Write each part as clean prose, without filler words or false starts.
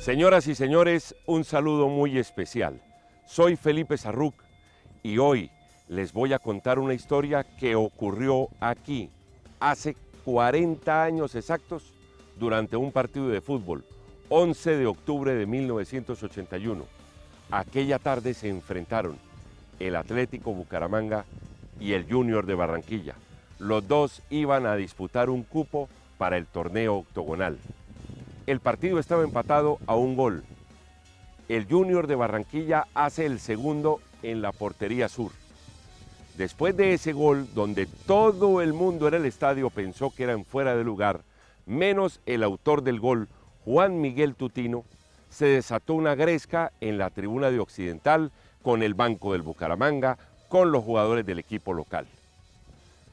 Señoras y señores, un saludo muy especial. Soy Felipe Sarruc y hoy les voy a contar una historia que ocurrió aquí hace 40 años exactos durante un partido de fútbol, 11 de octubre de 1981. Aquella tarde se enfrentaron el Atlético Bucaramanga y el Junior de Barranquilla. Los dos iban a disputar un cupo para el torneo octogonal. El partido estaba empatado a un gol. El Junior de Barranquilla hace el segundo en la portería sur. Después de ese gol, donde todo el mundo en el estadio pensó que eran fuera de lugar, menos el autor del gol, Juan Miguel Tutino, se desató una gresca en la tribuna de Occidental con el banco del Bucaramanga, con los jugadores del equipo local.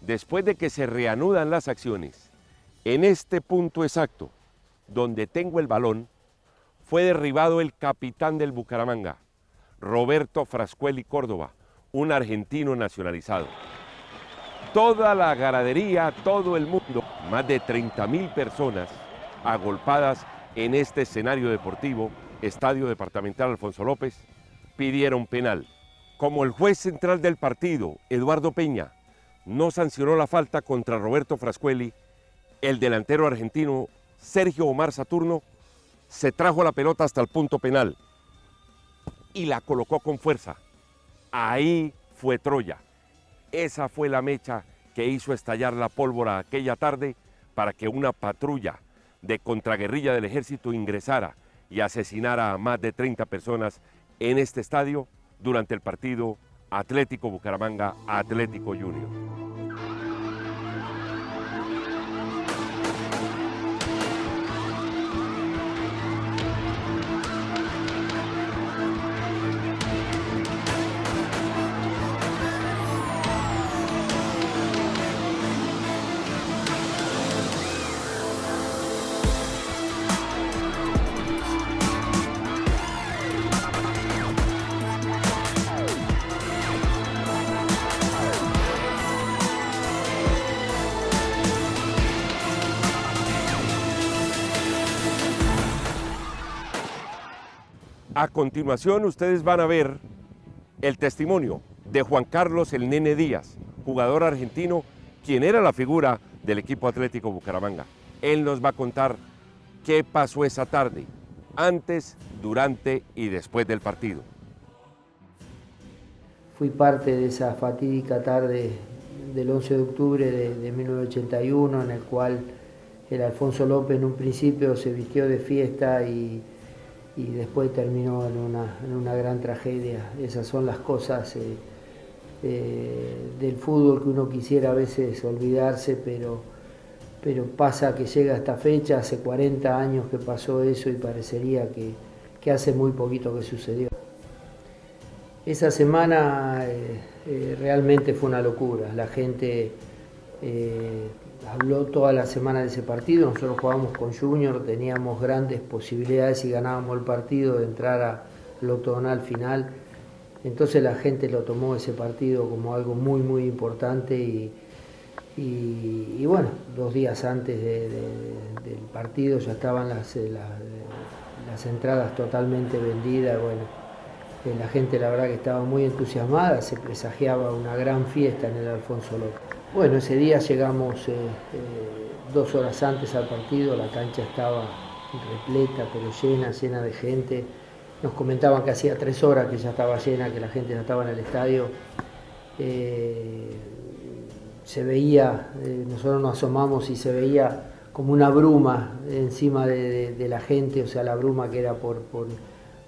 Después de que se reanudan las acciones, en este punto exacto, donde tengo el balón, fue derribado el capitán del Bucaramanga, Roberto Frascuelli Córdoba, un argentino nacionalizado. Toda la garadería, todo el mundo, más de 30.000 personas agolpadas en este escenario deportivo, Estadio Departamental Alfonso López, pidieron penal. Como el juez central del partido, Eduardo Peña, no sancionó la falta contra Roberto Frascuelli, el delantero argentino Sergio Omar Saturno se trajo la pelota hasta el punto penal y la colocó con fuerza. Ahí fue Troya. Esa fue la mecha que hizo estallar la pólvora aquella tarde para que una patrulla de contraguerrilla del ejército ingresara y asesinara a más de 30 personas en este estadio durante el partido Atlético Bucaramanga-Atlético Junior. A continuación, ustedes van a ver el testimonio de Juan Carlos el Nene Díaz, jugador argentino, quien era la figura del equipo Atlético Bucaramanga. Él nos va a contar qué pasó esa tarde, antes, durante y después del partido. Fui parte de esa fatídica tarde del 11 de octubre de 1981, en el cual el Alfonso López en un principio se vistió de fiesta y después terminó en una gran tragedia. Esas son las cosas del fútbol que uno quisiera a veces olvidarse, pero pasa que llega esta fecha, hace 40 años que pasó eso y parecería que hace muy poquito que sucedió. Esa semana realmente fue una locura. La gente habló toda la semana de ese partido. Nosotros jugábamos con Junior, teníamos grandes posibilidades si ganábamos el partido de entrar al octogonal final. Entonces la gente lo tomó ese partido como algo muy muy importante y bueno, 2 días antes del partido ya estaban las entradas totalmente vendidas. Bueno, la gente la verdad que estaba muy entusiasmada, se presagiaba una gran fiesta en el Alfonso López. Bueno, ese día llegamos 2 horas antes al partido, la cancha estaba repleta, pero llena de gente. Nos comentaban que hacía 3 horas que ya estaba llena, que la gente ya estaba en el estadio. Se veía, nosotros nos asomamos y se veía como una bruma encima de la gente, o sea, la bruma que era por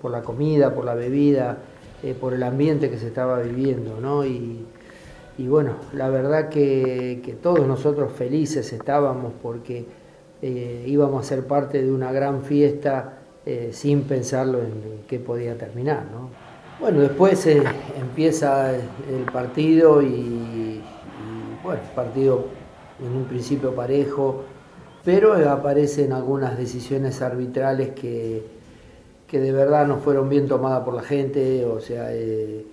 la comida, por la bebida. por el ambiente que se estaba viviendo, ¿no? Y bueno, la verdad que todos nosotros felices estábamos porque íbamos a ser parte de una gran fiesta sin pensarlo en qué podía terminar, ¿no? Bueno, después empieza el partido y bueno, partido en un principio parejo, pero aparecen algunas decisiones arbitrales que de verdad no fueron bien tomadas por la gente. O sea, el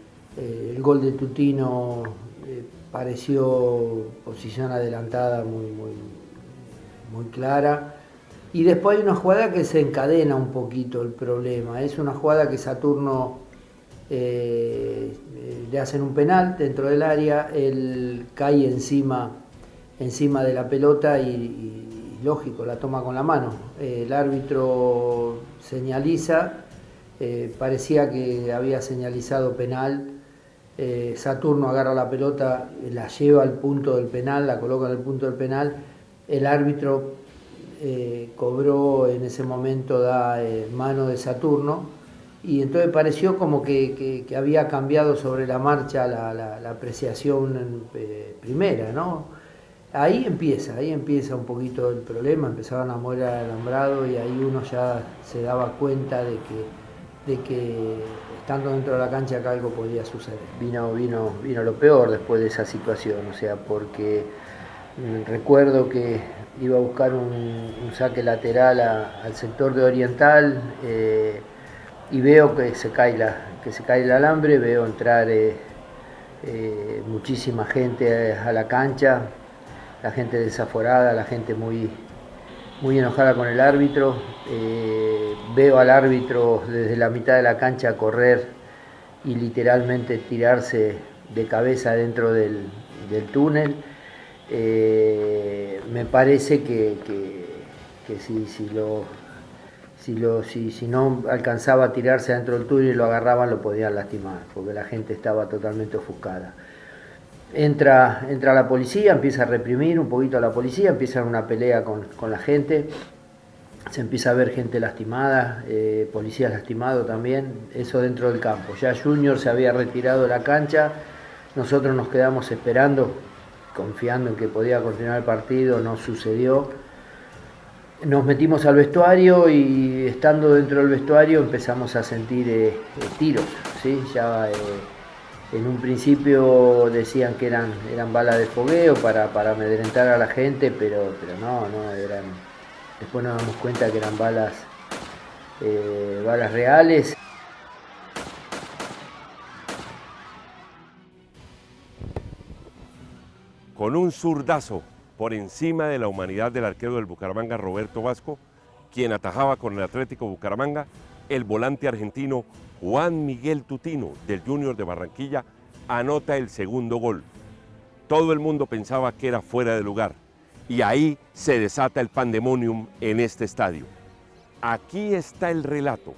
gol de Tutino pareció posición adelantada muy clara. Y después hay una jugada que se encadena un poquito el problema. Es una jugada que Saturno le hacen un penal dentro del área, él cae encima de la pelota y lógico, la toma con la mano. El árbitro señaliza, parecía que había señalizado penal. Saturno agarra la pelota, la lleva al punto del penal, la coloca en el punto del penal. El árbitro cobró en ese momento, da mano de Saturno, y entonces pareció como que había cambiado sobre la marcha la apreciación primera, ¿no? Ahí empieza un poquito el problema, empezaban a mover al alambrado y ahí uno ya se daba cuenta de que estando dentro de la cancha que algo podía suceder. Vino lo peor después de esa situación, o sea, porque recuerdo que iba a buscar un saque lateral al sector de Oriental y veo que se cae el alambre, veo entrar muchísima gente a la cancha, la gente desaforada, la gente muy enojada con el árbitro. Veo al árbitro desde la mitad de la cancha correr y literalmente tirarse de cabeza dentro del túnel. Me parece que si no alcanzaba a tirarse dentro del túnel y lo agarraban, lo podían lastimar, porque la gente estaba totalmente ofuscada. Entra la policía, empieza a reprimir un poquito a la policía, empieza una pelea con la gente, se empieza a ver gente lastimada, policías lastimados también, eso dentro del campo. Ya Junior se había retirado de la cancha, nosotros nos quedamos esperando, confiando en que podía continuar el partido, no sucedió. Nos metimos al vestuario y estando dentro del vestuario empezamos a sentir tiros, ¿sí? Ya en un principio decían que eran balas de fogueo para amedrentar a la gente, pero no eran. Después nos damos cuenta que eran balas reales. Con un zurdazo por encima de la humanidad del arquero del Bucaramanga, Roberto Vasco, quien atajaba con el Atlético Bucaramanga, el volante argentino Juan Miguel Tutino, del Junior de Barranquilla, anota el segundo gol. Todo el mundo pensaba que era fuera de lugar, y ahí se desata el pandemonium en este estadio. Aquí está el relato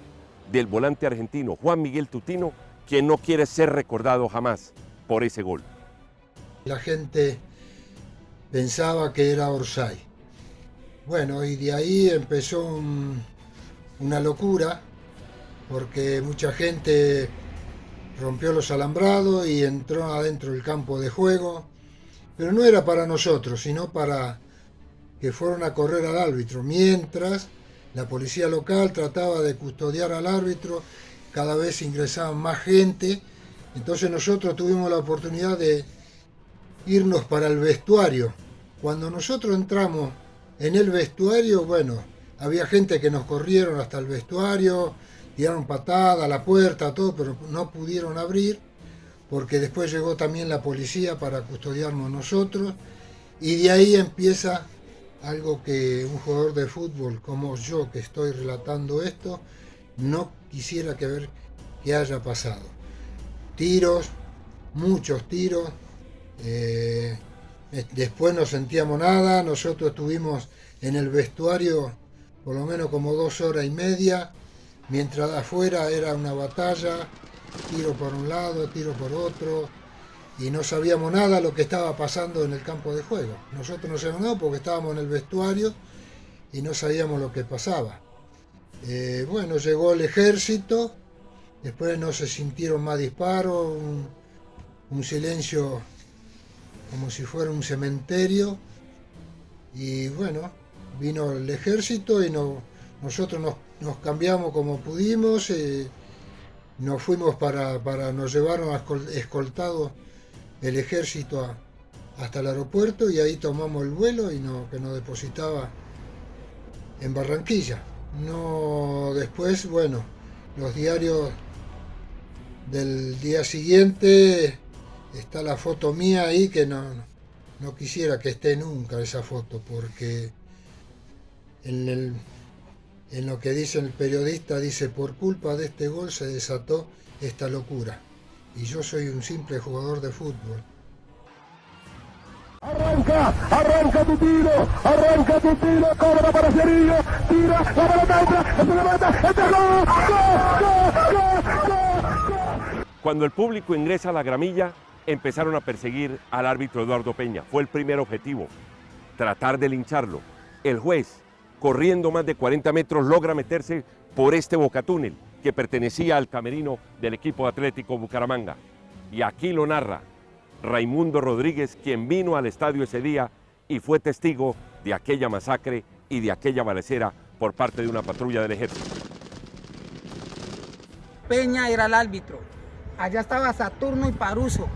del volante argentino Juan Miguel Tutino, quien no quiere ser recordado jamás por ese gol. La gente pensaba que era Orsay. Bueno, y de ahí empezó una locura, porque mucha gente rompió los alambrados y entró adentro del campo de juego, pero no era para nosotros, sino para que fueron a correr al árbitro, mientras la policía local trataba de custodiar al árbitro, cada vez ingresaban más gente, entonces nosotros tuvimos la oportunidad de irnos para el vestuario. Cuando nosotros entramos en el vestuario, bueno, había gente que nos corrieron hasta el vestuario, tiraron patada a la puerta, todo, pero no pudieron abrir, porque después llegó también la policía para custodiarnos nosotros, y de ahí empieza algo que un jugador de fútbol como yo, que estoy relatando esto, no quisiera ver que haya pasado. Tiros, muchos tiros. Después no sentíamos nada, nosotros estuvimos en el vestuario por lo menos como 2 horas y media, mientras afuera era una batalla, tiro por un lado, tiro por otro, y no sabíamos nada lo que estaba pasando en el campo de juego. Nosotros no sabíamos nada porque estábamos en el vestuario y no sabíamos lo que pasaba. Bueno, llegó el ejército Después no se sintieron más disparos, un silencio como si fuera un cementerio. Y bueno, vino el ejército y nosotros nos cambiamos como pudimos. Nos fuimos nos llevaron escoltados el ejército hasta el aeropuerto y ahí tomamos el vuelo y que nos depositaba en Barranquilla. No, después, bueno, los diarios del día siguiente está la foto mía ahí que no quisiera que esté nunca esa foto porque en lo que dice el periodista dice por culpa de este gol se desató esta locura y yo soy un simple jugador de fútbol. Arranca tu tiro, cobra para Cerillo, tira, la pelota entra, gol. Cuando el público ingresa a la gramilla, empezaron a perseguir al árbitro Eduardo Peña. Fue el primer objetivo, tratar de lincharlo. El juez, corriendo más de 40 metros, logra meterse por este bocatúnel que pertenecía al camerino del equipo Atlético Bucaramanga. Y aquí lo narra Raimundo Rodríguez, quien vino al estadio ese día y fue testigo de aquella masacre y de aquella balacera por parte de una patrulla del ejército. Peña era el árbitro. Allá estaba Saturno y Paruso,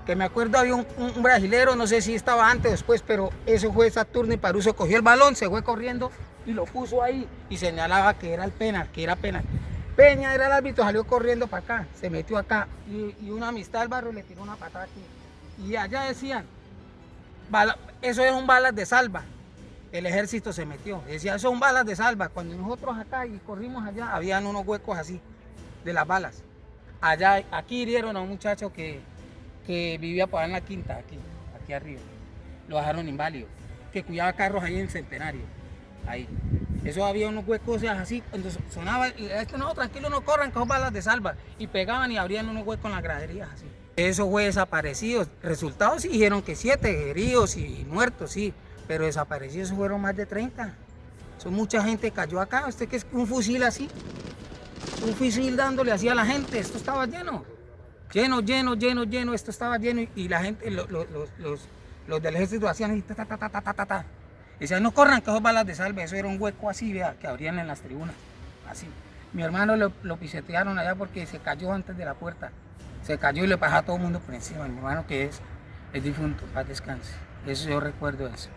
que me acuerdo había un brasilero, no sé si estaba antes o después, pero eso fue Saturno y Paruso. Cogió el balón, se fue corriendo y lo puso ahí y señalaba que era el penal, que era penal. Peña era el árbitro, salió corriendo para acá, se metió acá y una amistad del barrio le tiró una patada aquí. Y allá decían, eso eran balas de salva. El ejército se metió, decía, eso son balas de salva. Cuando nosotros acá y corrimos allá, habían unos huecos así de las balas. Allá, aquí hirieron a un muchacho que vivía por allá en la quinta, aquí arriba. Lo dejaron inválido, que cuidaba carros ahí en Centenario, ahí. Eso había unos huecos así, cuando sonaba, no, tranquilo, no corran, que son balas de salva. Y pegaban y abrían unos huecos en las graderías así. Eso fue desaparecido. Resultados sí dijeron que 7 heridos y muertos, sí, pero desaparecidos fueron más de 30. Son mucha gente cayó acá. Usted que es un fusil así, un fusil dándole así a la gente. Esto estaba lleno, esto estaba lleno y la gente, los del ejército hacían así, ta. Decían, no corran, que son balas de salva. Eso era un hueco así, vea, que abrían en las tribunas, así. Mi hermano lo pisotearon allá porque se cayó antes de la puerta. Se cayó y le pasó a todo el mundo por encima. Mi hermano que es difunto, paz descanse. Eso yo recuerdo eso.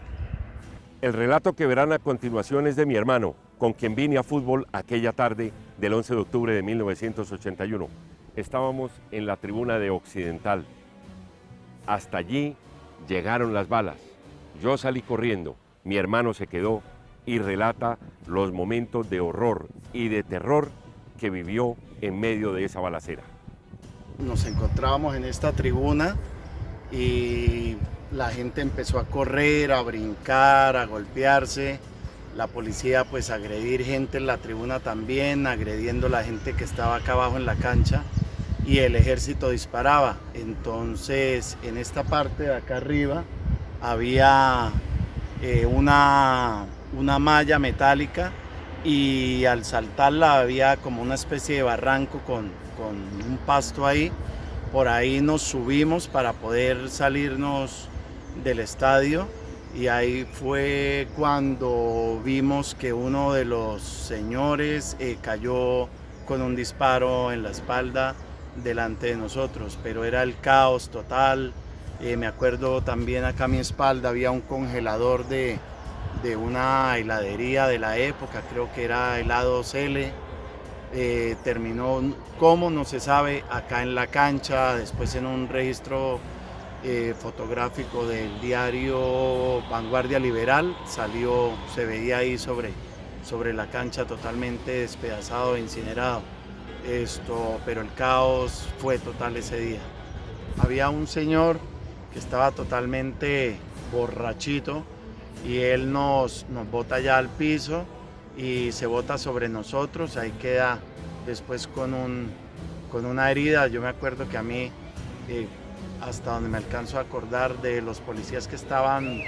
El relato que verán a continuación es de mi hermano, con quien vine a fútbol aquella tarde del 11 de octubre de 1981. Estábamos en la tribuna de Occidental. Hasta allí llegaron las balas. Yo salí corriendo, mi hermano se quedó y relata los momentos de horror y de terror que vivió en medio de esa balacera. Nos encontrábamos en esta tribuna y la gente empezó a correr, a brincar, a golpearse. La policía pues a agredir gente en la tribuna también, agrediendo a la gente que estaba acá abajo en la cancha y el ejército disparaba. Entonces en esta parte de acá arriba había una malla metálica y al saltarla había como una especie de barranco con un pasto ahí. Por ahí nos subimos para poder salirnos del estadio y ahí fue cuando vimos que uno de los señores cayó con un disparo en la espalda delante de nosotros, pero era el caos total. Me acuerdo también acá a mi espalda había un congelador de una heladería de la época, creo que era helados L. Terminó, como no se sabe, acá en la cancha, después en un registro fotográfico del diario Vanguardia Liberal, se veía ahí sobre la cancha totalmente despedazado e incinerado. Pero el caos fue total ese día. Había un señor que estaba totalmente borrachito y él nos bota ya al piso y se bota sobre nosotros, ahí queda después con una herida. Yo me acuerdo que a mí, hasta donde me alcanzo a acordar, de los policías que estaban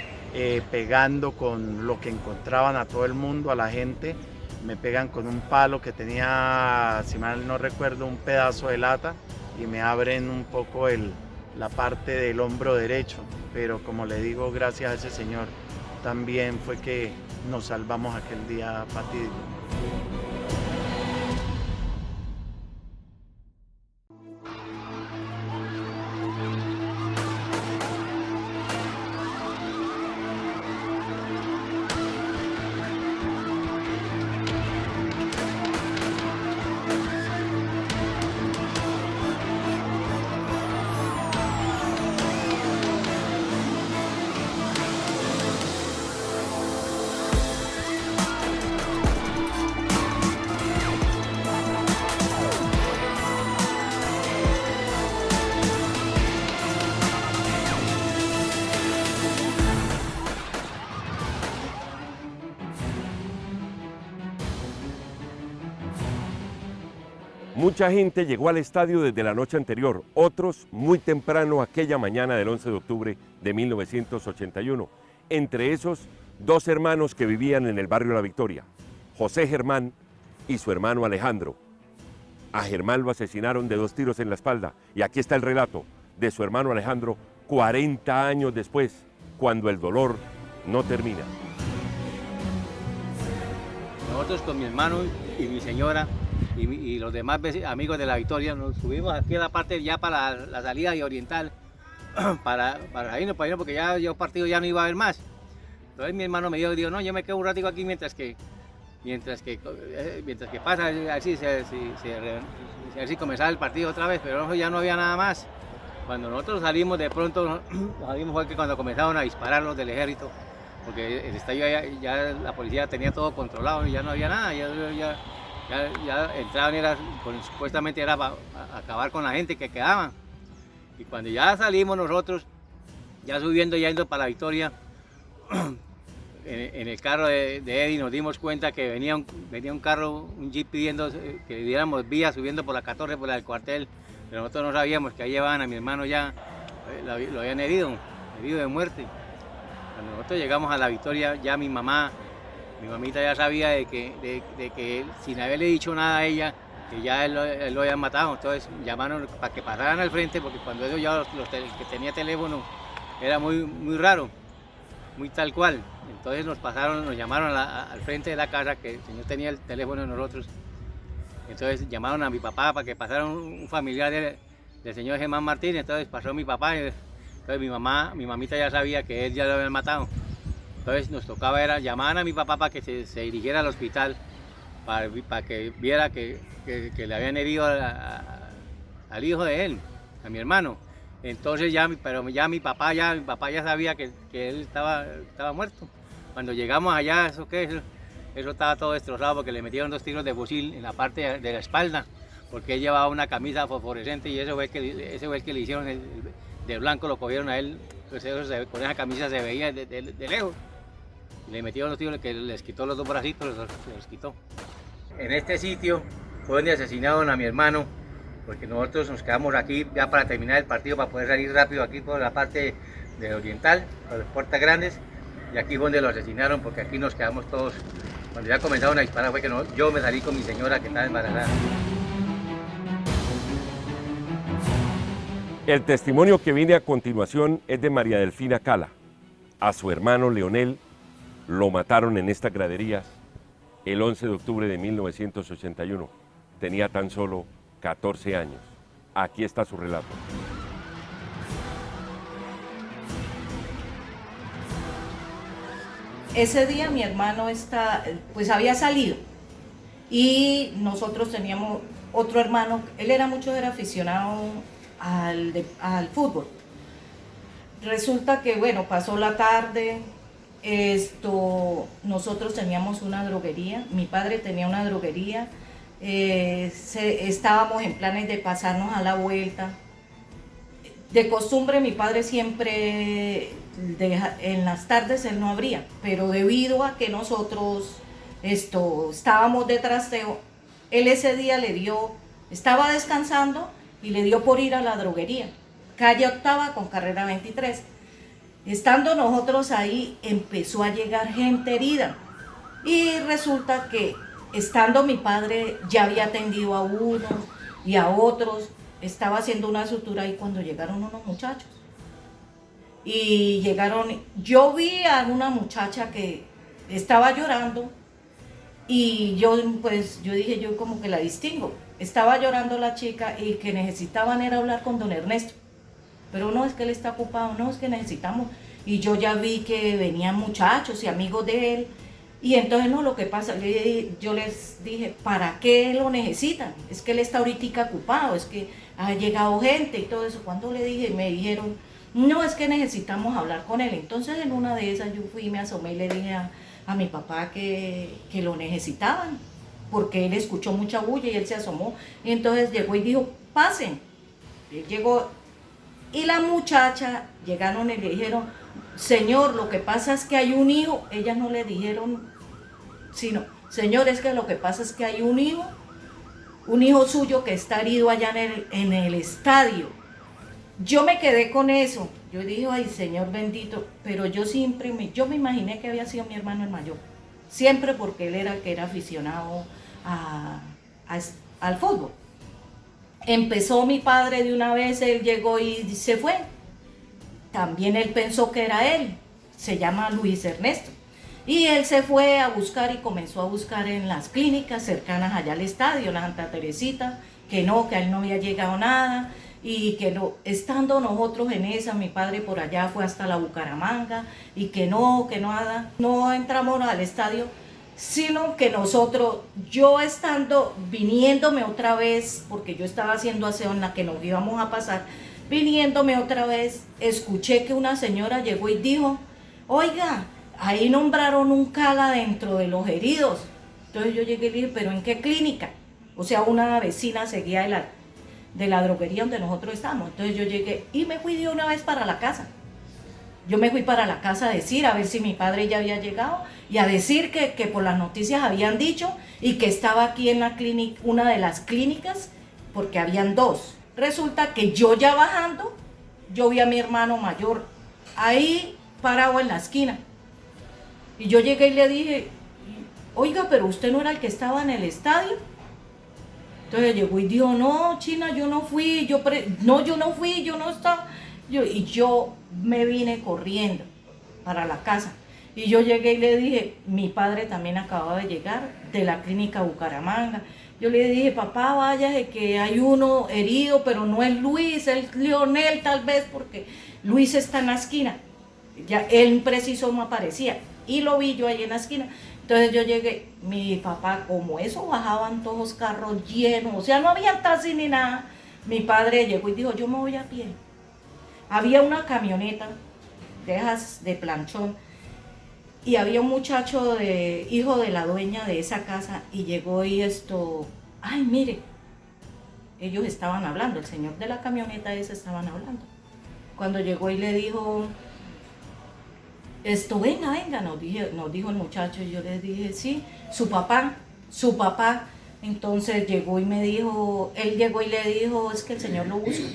pegando con lo que encontraban a todo el mundo, a la gente, me pegan con un palo que tenía, si mal no recuerdo, un pedazo de lata y me abren un poco la parte del hombro derecho, pero como le digo, gracias a ese señor también fue que nos salvamos aquel día fatídico. Mucha gente llegó al estadio desde la noche anterior, otros muy temprano aquella mañana del 11 de octubre de 1981. Entre esos, 2 hermanos que vivían en el barrio La Victoria, José Germán y su hermano Alejandro. A Germán lo asesinaron de 2 tiros en la espalda y aquí está el relato de su hermano Alejandro 40 años después, cuando el dolor no termina. Nosotros con mi hermano y mi señora y los demás amigos de La Victoria nos subimos aquí a la parte ya para la salida de Oriental para irnos porque ya el partido ya no iba a haber más. Entonces mi hermano me dijo, no, yo me quedo un ratico aquí mientras que pasa, así así comenzaba el partido otra vez, pero ya no había nada más. Cuando nosotros salimos, de pronto salimos fue que cuando comenzaron a disparar los del ejército, porque el estadio ya la policía tenía todo controlado y ya no había nada, ya entraban, supuestamente era para acabar con la gente que quedaba. Y cuando ya salimos nosotros, ya subiendo, ya yendo para La Victoria, en el carro de Eddie nos dimos cuenta que venía un carro, un jeep pidiendo que diéramos vía subiendo por la 14, por la del cuartel, pero nosotros no sabíamos que ahí llevaban a mi hermano ya, lo habían herido de muerte. Cuando nosotros llegamos a La Victoria, ya mi mamita ya sabía de que sin haberle dicho nada a ella, que ya él lo habían matado. Entonces llamaron para que pasaran al frente, porque cuando ellos ya el que tenía teléfono era muy raro, muy tal cual. Entonces nos llamaron al frente de la casa, que el señor tenía el teléfono de nosotros. Entonces llamaron a mi papá para que pasara un familiar del señor Germán Martínez. Entonces pasó mi papá. Entonces mi mamita ya sabía que él ya lo habían matado. Entonces nos tocaba llamar a mi papá para que se dirigiera al hospital, para que viera que le habían herido al hijo de él, a mi hermano. Entonces mi papá ya sabía que él estaba muerto. Cuando llegamos allá, eso estaba todo destrozado porque le metieron 2 tiros de fusil en la parte de la espalda, porque él llevaba una camisa fosforescente y ese fue el que le hicieron de blanco, lo cogieron a él, pues con esa camisa se veía de lejos. Le metieron los tiros que les quitó los 2 bracitos, los quitó. En este sitio fue donde asesinaron a mi hermano, porque nosotros nos quedamos aquí ya para terminar el partido, para poder salir rápido aquí por la parte de Oriental, por las puertas grandes, y aquí fue donde lo asesinaron, porque aquí nos quedamos todos. Cuando ya comenzaron a disparar fue que yo me salí con mi señora que estaba embarazada. El testimonio que viene a continuación es de María Delfina Cala. A su hermano Leonel lo mataron en estas graderías el 11 de octubre de 1981. Tenía tan solo 14 años. Aquí está su relato. Ese día mi hermano había salido y nosotros teníamos otro hermano, él era aficionado al fútbol. Resulta que pasó la tarde, nosotros teníamos una droguería, mi padre tenía una droguería, estábamos en planes de pasarnos a la vuelta. De costumbre mi padre siempre, en las tardes él no abría, pero debido a que nosotros estábamos de trasteo, él ese día estaba descansando y le dio por ir a la droguería, calle Octava con carrera 23. Estando nosotros ahí, empezó a llegar gente herida y resulta que estando mi padre, ya había atendido a unos y a otros, estaba haciendo una sutura ahí cuando llegaron unos muchachos. Y llegaron, yo vi a una muchacha que estaba llorando y yo dije, yo como que la distingo. Estaba llorando la chica y que necesitaban era hablar con don Ernesto. Pero no, es que él está ocupado, no, es que necesitamos. Y yo ya vi que venían muchachos y amigos de él. Y entonces no, lo que pasa, yo les dije, ¿para qué lo necesitan? Es que él está ahorita ocupado, es que ha llegado gente y todo eso. Cuando le dije, me dijeron, no, es que necesitamos hablar con él. Entonces en una de esas yo fui, me asomé y le dije a mi papá que lo necesitaban, porque él escuchó mucha bulla y él se asomó. Y entonces llegó y dijo, pasen. Él llegó y la muchacha llegaron y le dijeron, señor, lo que pasa es que hay un hijo. Ellas no le dijeron, sino, señor, es que lo que pasa es que hay un hijo suyo que está herido allá en el estadio. Yo me quedé con eso. Yo dije, ay, Señor bendito, pero yo me imaginé que había sido mi hermano el mayor. Siempre porque él era el que era aficionado al fútbol. Empezó mi padre de una vez, él llegó y se fue. También él pensó que era él. Se llama Luis Ernesto. Y él se fue a buscar y comenzó a buscar en las clínicas cercanas allá al estadio, la Santa Teresita, que a él no había llegado nada. Y que no, estando nosotros en esa, mi padre por allá fue hasta la Bucaramanga, y que no entramos al estadio, sino que nosotros, yo viniéndome otra vez, porque yo estaba haciendo aseo en la que nos íbamos a pasar, viniéndome otra vez, escuché que una señora llegó y dijo, oiga, ahí nombraron un cala dentro de los heridos. Entonces yo llegué y le dije, ¿pero en qué clínica? O sea, una vecina seguía de la droguería donde nosotros estábamos. Entonces yo llegué y me fui de una vez para la casa. Yo me fui para la casa a decir, a ver si mi padre ya había llegado, y a decir que por las noticias habían dicho, y que estaba aquí en la clínica, una de las clínicas, porque habían dos. Resulta que yo ya bajando, yo vi a mi hermano mayor ahí parado en la esquina. Y yo llegué y le dije, oiga, pero usted no era el que estaba en el estadio. Entonces llegó y dijo, no, China, yo no fui, yo no estaba. Y yo me vine corriendo para la casa. Y yo llegué y le dije, mi padre también acababa de llegar de la clínica Bucaramanga. Yo le dije, papá, váyase que hay uno herido, pero no es Luis, es Leonel tal vez, porque Luis está en la esquina. Ya él preciso no aparecía. Y lo vi yo ahí en la esquina. Entonces yo llegué, mi papá, como eso, bajaban todos los carros llenos, o sea, no había taxi ni nada. Mi padre llegó y dijo, yo me voy a pie. Había una camioneta de esas de planchón y había un muchacho hijo de la dueña de esa casa, y llegó y ay, mire, ellos estaban hablando, el señor de la camioneta ese estaban hablando. Cuando llegó y le dijo, venga, nos dijo el muchacho, y yo le dije, sí, su papá. Entonces llegó y me dijo, él llegó y le dijo, es que el señor lo busca.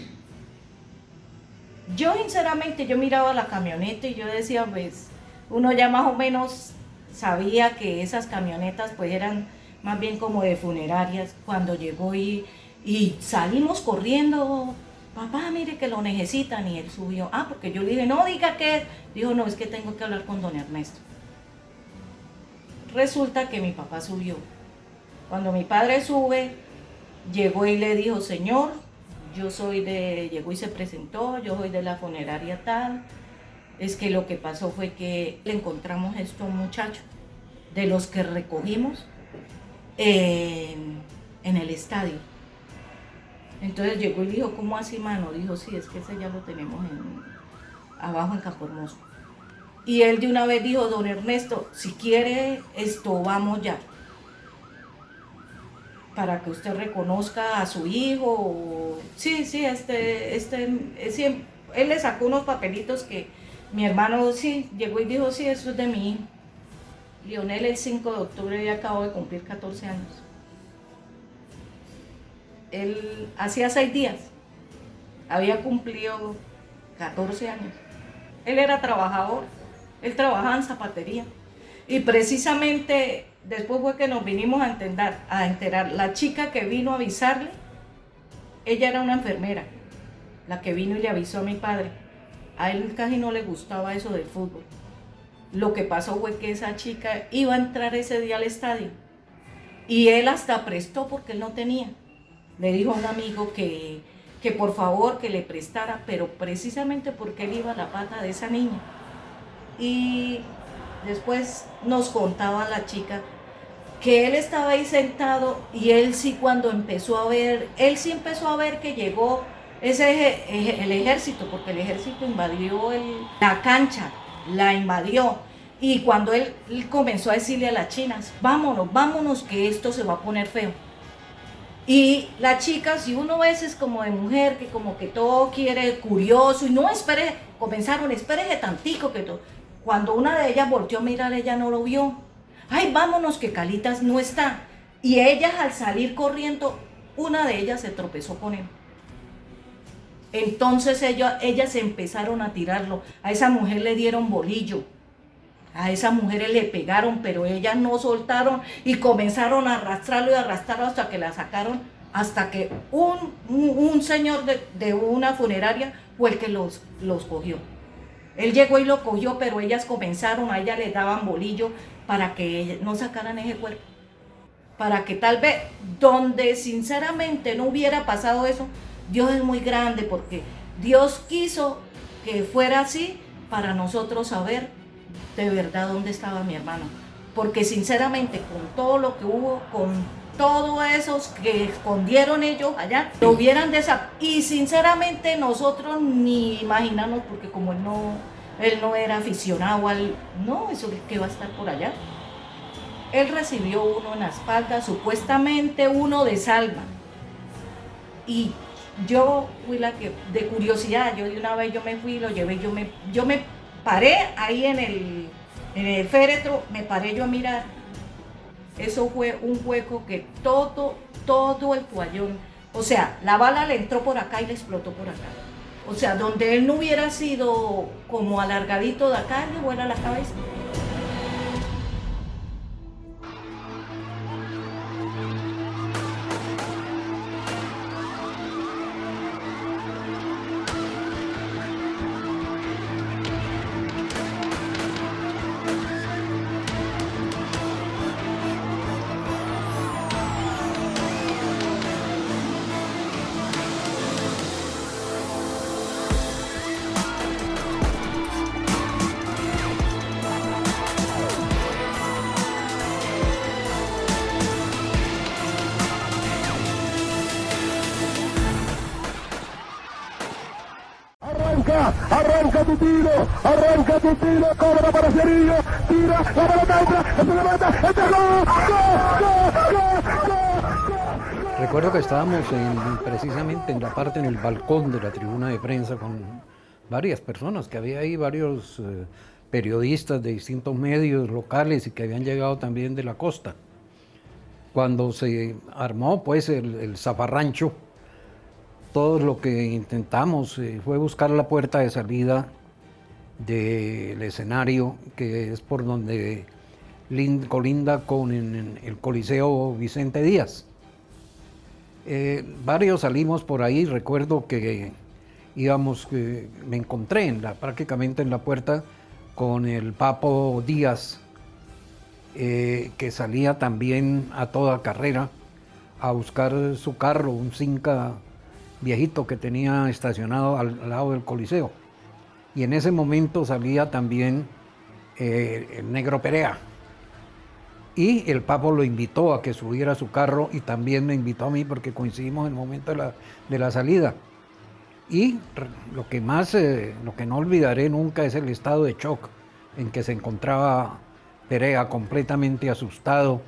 Yo sinceramente, yo miraba la camioneta y yo decía, pues, uno ya más o menos sabía que esas camionetas pues eran más bien como de funerarias. Cuando llegó y salimos corriendo, papá, mire que lo necesitan, y él subió. Porque yo le dije, no, diga qué. Dijo, no, es que tengo que hablar con don Ernesto. Resulta que mi papá subió. Cuando mi padre sube, llegó y le dijo, señor, llegó y se presentó, yo soy de la funeraria tal. Es que lo que pasó fue que le encontramos esto a un muchacho, de los que recogimos en el estadio. Entonces llegó y dijo, ¿cómo así, mano? Dijo, sí, es que ese ya lo tenemos abajo en Campo Hermoso. Y él de una vez dijo, don Ernesto, si quiere vamos ya, para que usted reconozca a su hijo. Sí, él le sacó unos papelitos que mi hermano sí llegó y dijo, sí, eso es de mi hijo. Leonel el 5 de octubre ya acabó de cumplir 14 años. Él hacía 6 días había cumplido 14 años. Él era trabajador, él trabajaba en zapatería. Y precisamente después fue que nos vinimos a enterar. La chica que vino a avisarle, ella era una enfermera, la que vino y le avisó a mi padre. A él casi no le gustaba eso del fútbol. Lo que pasó fue que esa chica iba a entrar ese día al estadio y él hasta prestó porque él no tenía. Le dijo a un amigo que por favor que le prestara, pero precisamente porque él iba a la pata de esa niña. Y después nos contaba la chica que él estaba ahí sentado y él sí cuando empezó a ver, que llegó el ejército, porque el ejército invadió la cancha, la invadió. Y cuando él comenzó a decirle a las chinas, vámonos que esto se va a poner feo. Y la chica, si uno a veces como de mujer, que como que todo quiere curioso, y no, espere tantico, que todo. Cuando una de ellas volteó a mirar, ella no lo vio. Ay, vámonos que Calitas no está. Y ellas al salir corriendo, una de ellas se tropezó con él. Entonces ellas empezaron a tirarlo. A esa mujer le dieron bolillo. A esas mujeres le pegaron, pero ellas no soltaron y comenzaron a arrastrarlo hasta que la sacaron, hasta que un señor de una funeraria fue el que los cogió. Él llegó y lo cogió, pero ellas comenzaron, a ella le daban bolillo para que no sacaran ese cuerpo. Para que tal vez, donde sinceramente no hubiera pasado eso, Dios es muy grande, porque Dios quiso que fuera así para nosotros saber de verdad dónde estaba mi hermano. Porque sinceramente, con todo lo que hubo, con todo esos que escondieron ellos allá, lo hubieran y sinceramente nosotros ni imaginamos, porque como él no era aficionado no, eso que va a estar por allá. Él recibió uno en la espalda, supuestamente uno de salva. Y yo fui la que, de curiosidad, yo de una vez yo me fui, lo llevé, yo me paré ahí en el féretro, me paré yo a mirar. Eso fue un hueco que todo el toallón, o sea, la bala le entró por acá y le explotó por acá. O sea, donde él no hubiera sido como alargadito de acá, le vuela la cabeza. Arranca tu tiro, cobra para Cerillo, tira, la pelota entra, se le mata, entra, gol. Recuerdo que estábamos precisamente en el balcón de la tribuna de prensa con varias personas, que había ahí varios periodistas de distintos medios locales y que habían llegado también de la costa. Cuando se armó pues el zafarrancho, todo lo que intentamos fue buscar la puerta de salida del escenario, que es por donde colinda con el Coliseo Vicente Díaz. Varios salimos por ahí. Recuerdo que me encontré prácticamente en la puerta con el Papo Díaz, que salía también a toda carrera a buscar su carro, un Cinca viejito que tenía estacionado al lado del Coliseo. Y en ese momento salía también el Negro Perea. Y el Papo lo invitó a que subiera a su carro y también me invitó a mí porque coincidimos en el momento de la salida. Y lo que no olvidaré nunca es el estado de shock en que se encontraba Perea, completamente asustado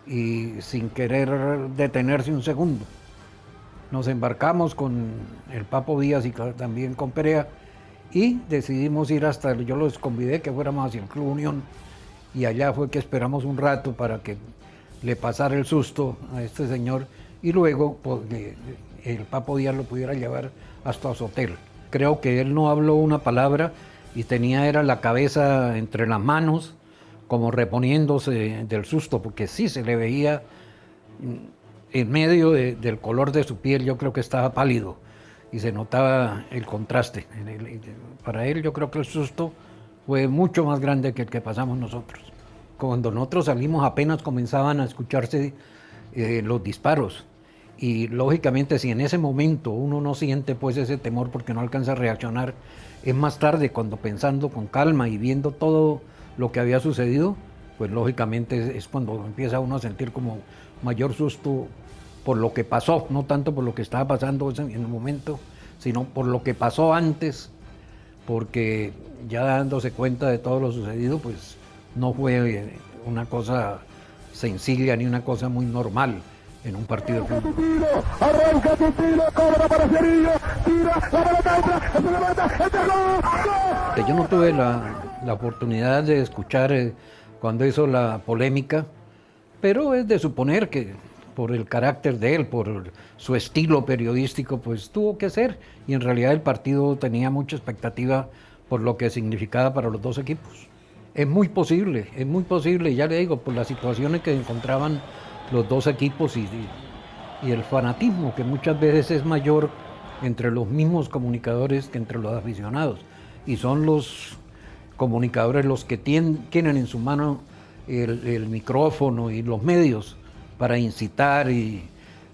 y sin querer detenerse un segundo. Nos embarcamos con el Papo Díaz y también con Perea y decidimos ir yo los convidé que fuéramos hacia el Club Unión y allá fue que esperamos un rato para que le pasara el susto a este señor y luego pues, el Papo Díaz lo pudiera llevar hasta su hotel. Creo que él no habló una palabra y era la cabeza entre las manos, como reponiéndose del susto, porque sí se le veía en medio del color de su piel, yo creo que estaba pálido y se notaba el contraste. Para él yo creo que el susto fue mucho más grande que el que pasamos nosotros. Cuando nosotros salimos apenas comenzaban a escucharse los disparos. Y lógicamente si en ese momento uno no siente pues ese temor porque no alcanza a reaccionar, es más tarde cuando pensando con calma y viendo todo lo que había sucedido, pues lógicamente es cuando empieza uno a sentir como mayor susto por lo que pasó, no tanto por lo que estaba pasando en el momento, sino por lo que pasó antes, porque ya dándose cuenta de todo lo sucedido, pues no fue una cosa sencilla ni una cosa muy normal en un partido de fútbol. Arranca tu tiro, cobra para Cerillo, tira, la pelota entra, es una meta, Yo no tuve la oportunidad de escuchar cuando hizo la polémica, pero es de suponer que por el carácter de él, por su estilo periodístico, pues tuvo que ser, y en realidad el partido tenía mucha expectativa por lo que significaba para los dos equipos. Es muy posible, ya le digo, por las situaciones que encontraban los dos equipos y el fanatismo que muchas veces es mayor entre los mismos comunicadores que entre los aficionados, y son los comunicadores los que tienen en su mano el micrófono y los medios para incitar y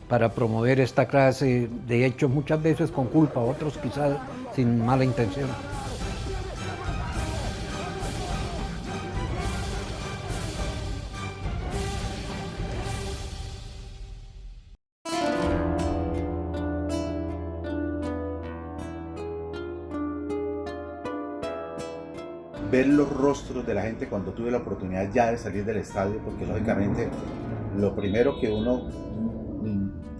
para promover esta clase de hechos, muchas veces con culpa, otros quizás sin mala intención. Ver los rostros de la gente cuando tuve la oportunidad ya de salir del estadio, porque lógicamente lo primero que uno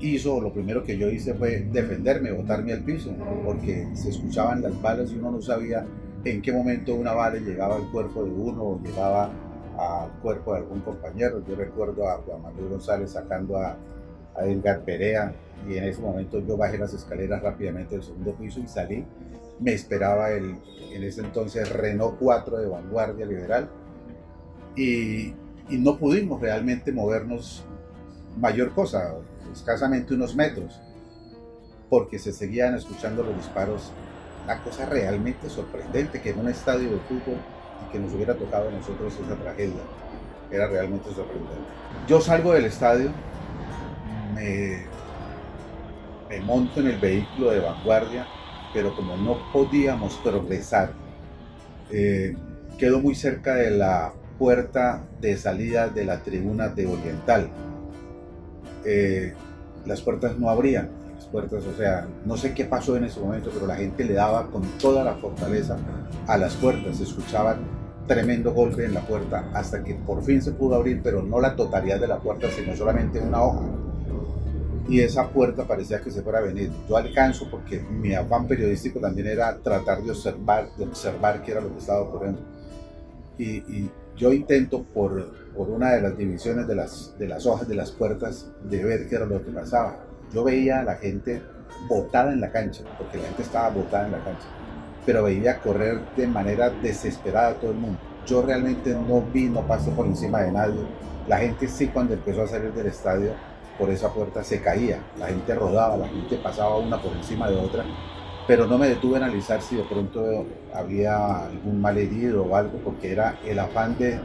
hizo, lo primero que yo hice fue defenderme, botarme al piso, porque se escuchaban las balas y uno no sabía en qué momento una bala llegaba al cuerpo de uno o llegaba al cuerpo de algún compañero. Yo recuerdo a Juan Manuel González sacando a Edgar Perea, y en ese momento yo bajé las escaleras rápidamente del segundo piso y salí. Me esperaba en ese entonces Renault 4 de vanguardia liberal, y no pudimos realmente movernos mayor cosa, escasamente unos metros, porque se seguían escuchando los disparos. La cosa realmente sorprendente, que en un estadio de fútbol y que nos hubiera tocado a nosotros esa tragedia, era realmente sorprendente. Yo salgo del estadio, me monto en el vehículo de vanguardia, pero como no podíamos progresar, quedó muy cerca de la puerta de salida de la tribuna de Oriental. Las puertas no abrían, o sea, no sé qué pasó en ese momento, pero la gente le daba con toda la fortaleza a las puertas. Se escuchaba tremendo golpe en la puerta hasta que por fin se pudo abrir, pero no la totalidad de la puerta, sino solamente una hoja. Y esa puerta parecía que se fuera a venir. Yo alcanzo, porque mi afán periodístico también era tratar de observar qué era lo que estaba ocurriendo. Y yo intento por una de las divisiones de las hojas de las puertas de ver qué era lo que pasaba. Yo veía a la gente botada en la cancha, porque la gente estaba botada en la cancha, pero veía correr de manera desesperada a todo el mundo. Yo realmente no pasé por encima de nadie. La gente sí, cuando empezó a salir del estadio, por esa puerta se caía, la gente rodaba, la gente pasaba una por encima de otra, pero no me detuve a analizar si de pronto había algún mal herido o algo, porque era el afán de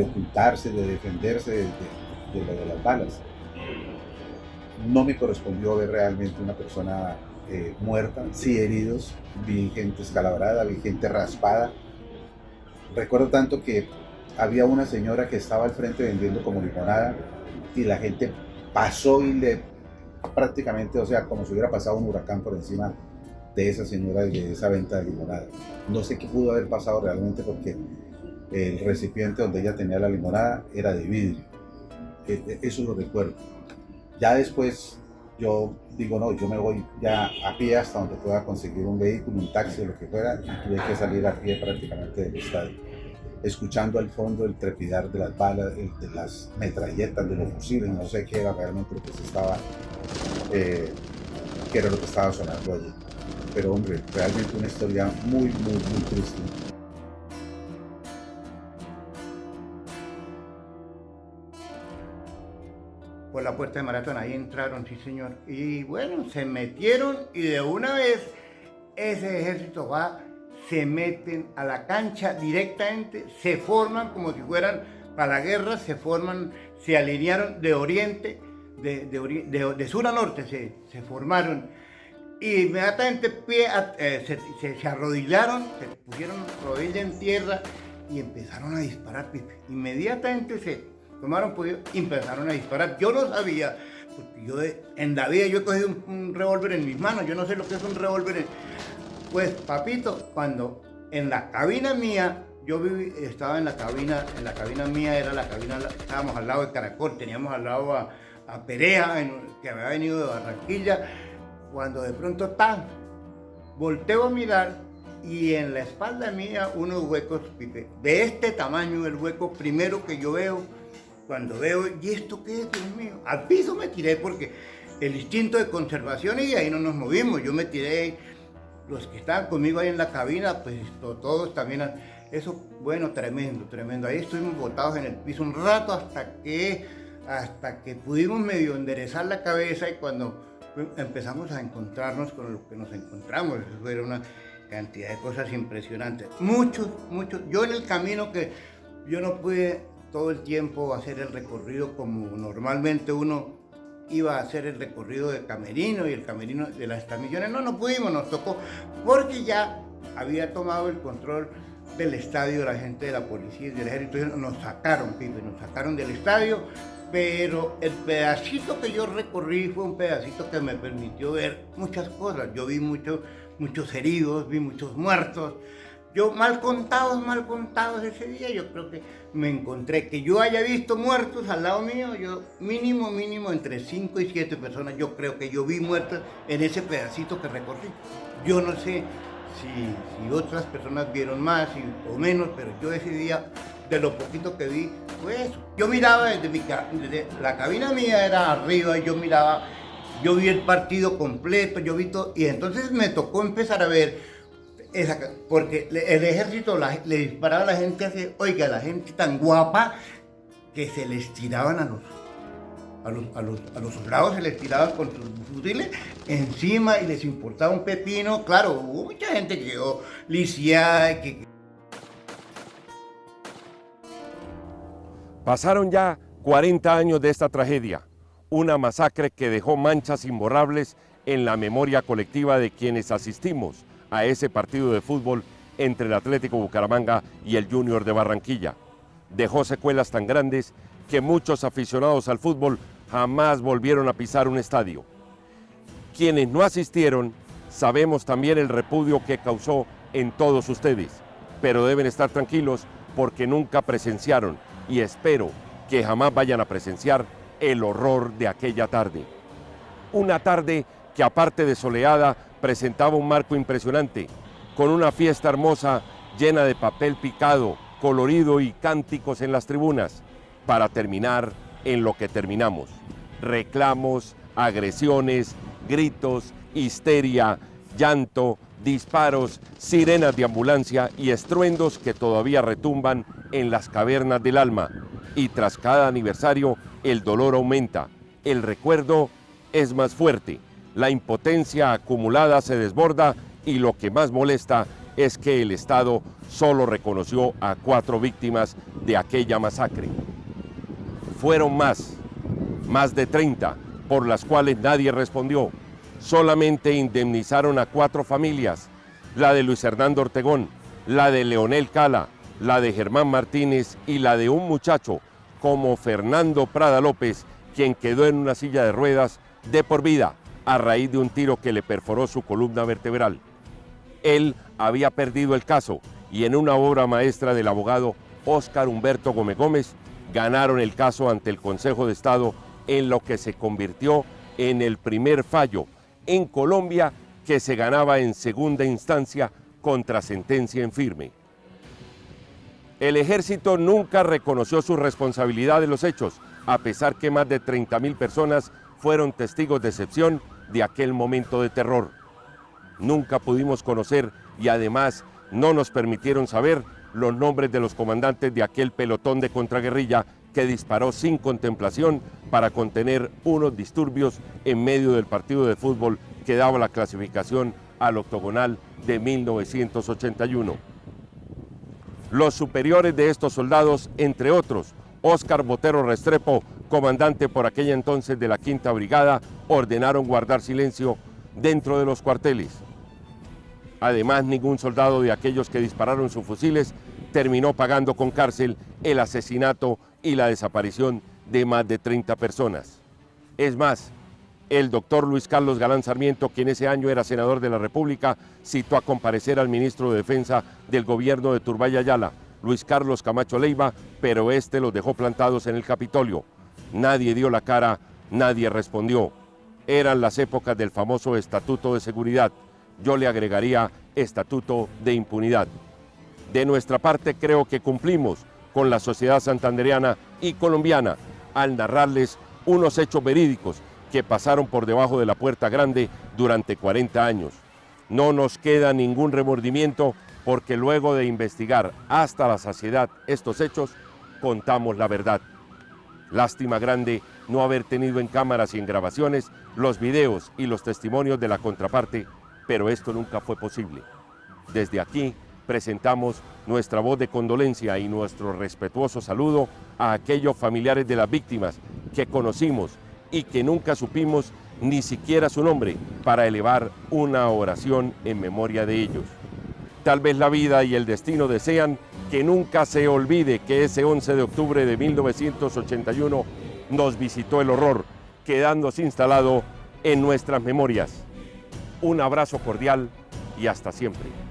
ocultarse, de defenderse de las balas. No me correspondió ver realmente una persona muerta, sí heridos, vi gente escalabrada, vi gente raspada. Recuerdo tanto que había una señora que estaba al frente vendiendo como limonada, y la gente pasó y prácticamente, o sea, como si hubiera pasado un huracán por encima de esa señora y de esa venta de limonada. No sé qué pudo haber pasado realmente, porque el recipiente donde ella tenía la limonada era de vidrio. Eso lo recuerdo. Ya después yo digo, no, yo me voy ya a pie hasta donde pueda conseguir un vehículo, un taxi o lo que fuera, y tuve que salir a pie prácticamente del estadio, escuchando al fondo el trepidar de las balas, de las metralletas, de los fusiles. No sé qué era realmente lo que qué era lo que estaba sonando allí. Pero hombre, realmente una historia muy, muy, muy triste. la puerta de Maratón, ahí entraron, sí señor. Y bueno, se metieron y de una vez ese ejército va, se meten a la cancha directamente, se forman como si fueran para la guerra, se forman, se alinearon de oriente, de sur a norte, se formaron. Y inmediatamente se arrodillaron, se pusieron rodilla en tierra y empezaron a disparar, Pipe. Inmediatamente se tomaron poder y empezaron a disparar. Yo no sabía, porque yo en la vida yo he cogido un revólver en mis manos, yo no sé lo que es un revólver. Pues, papito, cuando en la cabina mía, estaba en la cabina mía, era la cabina, estábamos al lado de Caracol, teníamos al lado a Perea, que había venido de Barranquilla, cuando de pronto volteo a mirar y en la espalda mía unos huecos, Pipe, de este tamaño, el hueco primero que yo veo, cuando veo, ¿y esto qué es, Dios mío? Al piso me tiré porque el instinto de conservación y ahí no nos movimos, yo me tiré, los que estaban conmigo ahí en la cabina, pues todos también, eso, bueno, tremendo, tremendo, ahí estuvimos botados en el piso un rato hasta que pudimos medio enderezar la cabeza y cuando empezamos a encontrarnos con lo que nos encontramos, eso era una cantidad de cosas impresionantes, muchos, yo en el camino que yo no pude todo el tiempo hacer el recorrido como normalmente uno iba a hacer el recorrido de Camerino y el Camerino de las Estamillones, no pudimos, nos tocó, porque ya había tomado el control del estadio la gente de la policía y del ejército, nos sacaron, Pipe, nos sacaron del estadio, pero el pedacito que yo recorrí fue un pedacito que me permitió ver muchas cosas. Yo vi muchos heridos, vi muchos muertos. Yo mal contados ese día, yo creo que me encontré. Que yo haya visto muertos al lado mío, yo mínimo entre 5 y 7 personas, yo creo que yo vi muertos en ese pedacito que recorrí. Yo no sé si otras personas vieron más o menos, pero yo ese día, de lo poquito que vi, fue eso. Yo miraba desde la cabina mía era arriba, yo vi el partido completo, yo vi todo, y entonces me tocó empezar a ver, porque el ejército le disparaba a la gente así, oiga, la gente tan guapa, que se les tiraban a los soldados, se les tiraban con sus fusiles encima y les importaba un pepino. Claro, hubo mucha gente que quedó lisiada, Pasaron ya 40 años de esta tragedia, una masacre que dejó manchas imborrables en la memoria colectiva de quienes asistimos a ese partido de fútbol entre el Atlético Bucaramanga y el Junior de Barranquilla. Dejó secuelas tan grandes que muchos aficionados al fútbol jamás volvieron a pisar un estadio. Quienes no asistieron, sabemos también el repudio que causó en todos ustedes, pero deben estar tranquilos porque nunca presenciaron y espero que jamás vayan a presenciar el horror de aquella tarde. Una tarde que aparte de soleada presentaba un marco impresionante, con una fiesta hermosa llena de papel picado, colorido y cánticos en las tribunas, para terminar en lo que terminamos. Reclamos, agresiones, gritos, histeria, llanto, disparos, sirenas de ambulancia y estruendos que todavía retumban en las cavernas del alma. Y tras cada aniversario, el dolor aumenta, el recuerdo es más fuerte, la impotencia acumulada se desborda y lo que más molesta es que el Estado solo reconoció a 4 víctimas de aquella masacre. Fueron más de 30, por las cuales nadie respondió. Solamente indemnizaron a 4 familias, la de Luis Hernando Ortegón, la de Leonel Cala, la de Germán Martínez y la de un muchacho como Fernando Prada López, quien quedó en una silla de ruedas de por vida a raíz de un tiro que le perforó su columna vertebral. Él había perdido el caso y en una obra maestra del abogado Óscar Humberto Gómez Gómez ganaron el caso ante el Consejo de Estado en lo que se convirtió en el primer fallo en Colombia que se ganaba en segunda instancia contra sentencia en firme. El ejército nunca reconoció su responsabilidad de los hechos, a pesar que más de 30.000 personas fueron testigos de excepción de aquel momento de terror. Nunca pudimos conocer y además no nos permitieron saber los nombres de los comandantes de aquel pelotón de contraguerrilla que disparó sin contemplación para contener unos disturbios en medio del partido de fútbol que daba la clasificación al octogonal de 1981. Los superiores de estos soldados, entre otros, Óscar Botero Restrepo, comandante por aquella entonces de la Quinta Brigada, ordenaron guardar silencio dentro de los cuarteles. Además, ningún soldado de aquellos que dispararon sus fusiles terminó pagando con cárcel el asesinato y la desaparición de más de 30 personas. Es más, el doctor Luis Carlos Galán Sarmiento, quien ese año era senador de la República, citó a comparecer al ministro de Defensa del gobierno de Turbay Ayala, Luis Carlos Camacho Leiva, pero este los dejó plantados en el Capitolio. Nadie dio la cara, nadie respondió. Eran las épocas del famoso Estatuto de Seguridad. Yo le agregaría Estatuto de Impunidad. De nuestra parte, creo que cumplimos con la sociedad santandereana y colombiana al narrarles unos hechos verídicos que pasaron por debajo de la puerta grande durante 40 años. No nos queda ningún remordimiento porque luego de investigar hasta la saciedad estos hechos, contamos la verdad. Lástima grande no haber tenido en cámaras y en grabaciones los videos y los testimonios de la contraparte, pero esto nunca fue posible. Desde aquí presentamos nuestra voz de condolencia y nuestro respetuoso saludo a aquellos familiares de las víctimas que conocimos y que nunca supimos ni siquiera su nombre para elevar una oración en memoria de ellos. Tal vez la vida y el destino desean que nunca se olvide que ese 11 de octubre de 1981 nos visitó el horror, quedándose instalado en nuestras memorias. Un abrazo cordial y hasta siempre.